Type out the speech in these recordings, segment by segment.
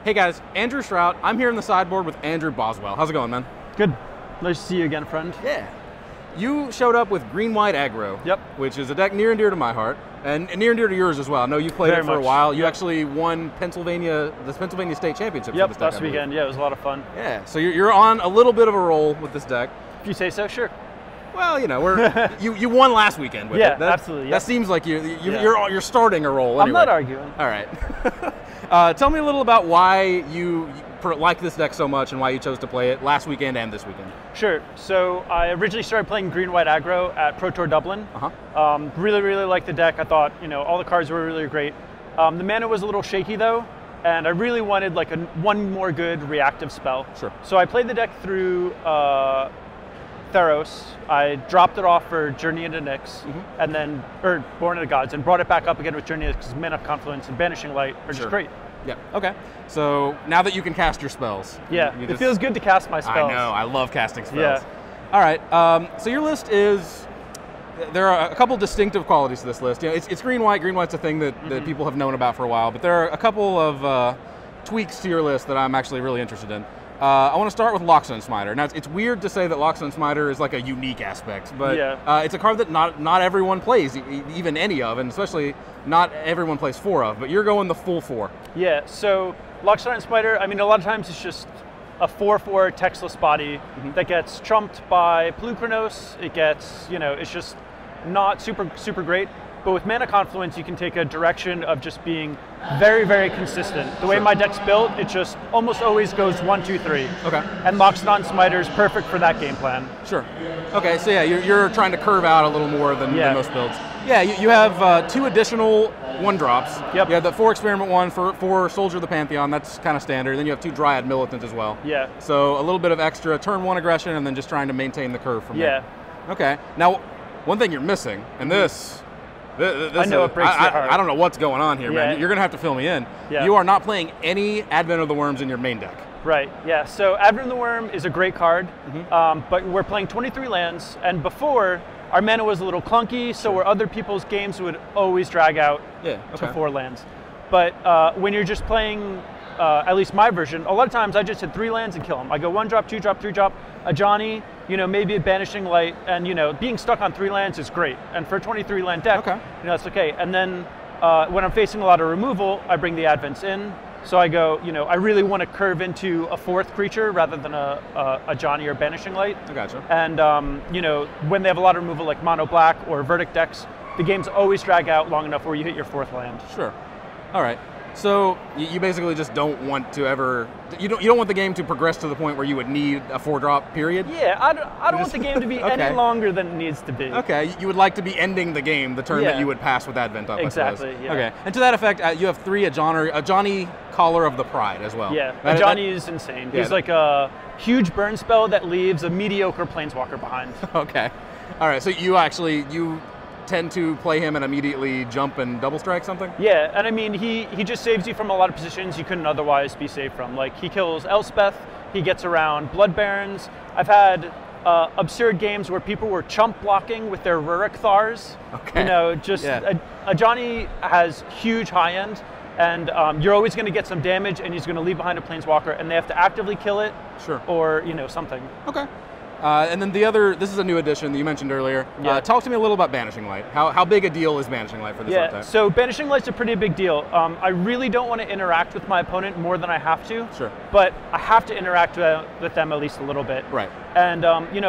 Hey guys, Andrew Shrout. I'm here in the sideboard with Andrew Boswell. How's it going, man? Good. Nice to see you again, friend. Yeah. You showed up with Green-White Aggro. Yep. Which is a deck near and dear to my heart, and near and dear to yours as well. I know you played Very it for a much. while. You Yep. actually won the Pennsylvania State Championship Yep, for this deck, last weekend. Yeah, it was a lot of fun. Yeah, so you're on a little bit of a roll with this deck. If you say so, sure. Well, you know, you won last weekend with Yeah, it. absolutely, That yep. seems like you're starting a roll. Anyway. I'm not arguing. All right. Tell me a little about why you like this deck so much and why you chose to play it last weekend and this weekend. Sure. So I originally started playing Green-White Aggro at Pro Tour Dublin. Really liked the deck. I thought, all the cards were really great. The mana was a little shaky though, and I really wanted like one more good reactive spell. Sure. So I played the deck through Theros. I dropped it off for Journey into Nyx, and then, or Born of the Gods, and brought it back up again with Journey into Nyx because Mana Confluence and Banishing Light are just great. Yeah. Okay. So now that you can cast your spells. Yeah. It feels good to cast my spells. I know. I love casting spells. Yeah. All right. So your list is. There are a couple distinctive qualities to this list. It's green-white. Green-white's a thing that people have known about for a while, but there are a couple of tweaks to your list that I'm actually really interested in. I want to start with Lockstone Smiter. Now, it's weird to say that Lockstone Smiter is like a unique aspect, but it's a card that not everyone plays, even any of, and especially not everyone plays 4 of, but you're going the full 4. Yeah, so Lockstone Smiter, I mean, a lot of times it's just a 4/4 textless body that gets trumped by Plukranos. It gets, it's just not super great. But with Mana Confluence, you can take a direction of just being very consistent. The way my deck's built, it just almost always goes 1, 2, 3. Okay. And Lockstone Smiter is perfect for that game plan. Sure. Okay, so yeah, you're trying to curve out a little more than most builds. Yeah, you have 2 additional 1-drops. Yep. You have the 4 Experiment 1 for Soldier of the Pantheon. That's kind of standard. Then you have 2 Dryad Militant as well. Yeah. So a little bit of extra turn 1 aggression, and then just trying to maintain the curve from there. Okay. Now, one thing you're missing, and this I know it breaks your heart. I don't know what's going on here, man. You're going to have to fill me in. Yeah. You are not playing any Advent of the Worms in your main deck. Right, yeah. So Advent of the Worm is a great card, but we're playing 23 lands, and before, our mana was a little clunky, so where other people's games would always drag out to 4 lands. But when you're just playing, at least my version, a lot of times I just hit 3 lands and kill them. I go 1-drop, 2-drop, 3-drop, a Johnny, maybe a Banishing Light, and being stuck on 3 lands is great. And for a 23 land deck, that's okay. And then when I'm facing a lot of removal, I bring the Advents in. So I go, I really want to curve into a 4th creature rather than a Johnny or Banishing Light. I gotcha. And when they have a lot of removal like Mono Black or Verdict decks, the games always drag out long enough where you hit your 4th land. Sure. All right. So you basically just don't want to ever, you don't want the game to progress to the point where you would need a 4-drop period? Yeah, I don't want the game to be any longer than it needs to be. Okay, you would like to be ending the game the turn that you would pass with Advent up, exactly, I suppose. Okay, and to that effect, you have 3 a Johnny Collar of the Pride as well. Yeah, Johnny is insane. He's like a huge burn spell that leaves a mediocre Planeswalker behind. Okay, all right, so you tend to play him and immediately jump and double strike something? Yeah, and I mean, he just saves you from a lot of positions you couldn't otherwise be saved from. Like, he kills Elspeth, he gets around Blood Barons. I've had absurd games where people were chump blocking with their Rurik Thars. Okay. A Johnny has huge high end, and you're always going to get some damage, and he's going to leave behind a Planeswalker, and they have to actively kill it, or something. Okay. And then this is a new addition that you mentioned earlier. Talk to me a little about Banishing Light. How big a deal is Banishing Light for this archetype? So Banishing Light's a pretty big deal. I really don't want to interact with my opponent more than I have to. Sure. But I have to interact with them at least a little bit. Right. And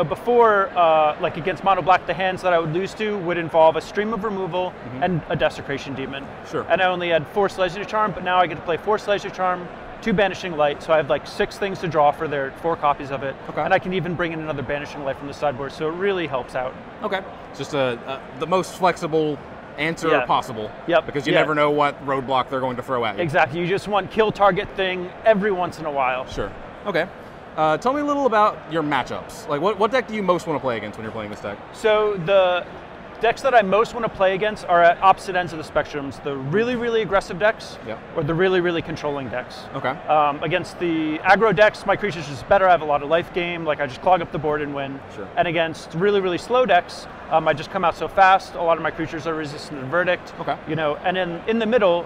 before, like against Mono Black, the hands that I would lose to would involve a Stream of Removal and a Desecration Demon. Sure. And I only had 4 Legendary Charm, but now I get to play 4 Legendary Charm, 2 Banishing Light, so I have like 6 things to draw for their 4 copies of it. Okay. And I can even bring in another Banishing Light from the sideboard, so it really helps out. Okay. It's just the most flexible answer possible. Yep. Because you never know what roadblock they're going to throw at you. Exactly. You just want kill target thing every once in a while. Sure. Okay. Tell me a little about your matchups. Like, what deck do you most want to play against when you're playing this deck? So decks that I most want to play against are at opposite ends of the spectrums. The really, really aggressive decks, or the really, really controlling decks. Okay. Against the aggro decks, my creatures are just better. I have a lot of life gain. Like I just clog up the board and win. Sure. And against really, really slow decks, I just come out so fast. A lot of my creatures are resistant to Verdict. Okay. You know, and in the middle,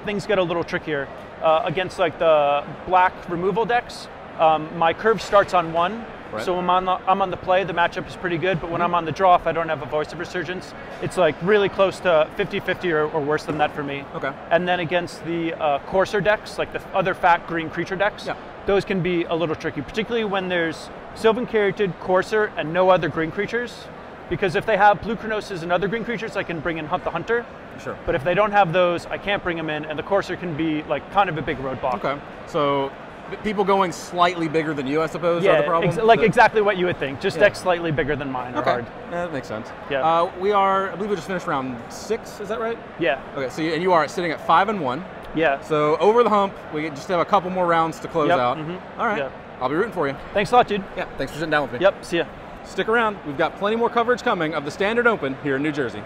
things get a little trickier. Against like the black removal decks, my curve starts on 1. Right. So when I'm on the play, the matchup is pretty good, but when I'm on the draw, if I don't have a Voice of Resurgence, it's like really close to 50-50 or worse than that for me. Okay. And then against the coarser decks, like the other fat green creature decks, those can be a little tricky, particularly when there's Sylvan Caryatid, Courser, and no other green creatures. Because if they have Blue Chronoses and other green creatures, I can bring in Hunt the Hunter. Sure. But if they don't have those, I can't bring them in, and the Courser can be like kind of a big roadblock. Okay. So people going slightly bigger than you, I suppose, are the problem? Exactly what you would think. Just decks slightly bigger than mine are hard. Yeah, that makes sense. Yeah. I believe we just finished round 6, is that right? Yeah. Okay, so you are sitting at 5-1. Yeah. So over the hump, we just have a couple more rounds to close out. All right. Yep. I'll be rooting for you. Thanks a lot, dude. Yeah, thanks for sitting down with me. Yep, see ya. Stick around. We've got plenty more coverage coming of the Standard Open here in New Jersey.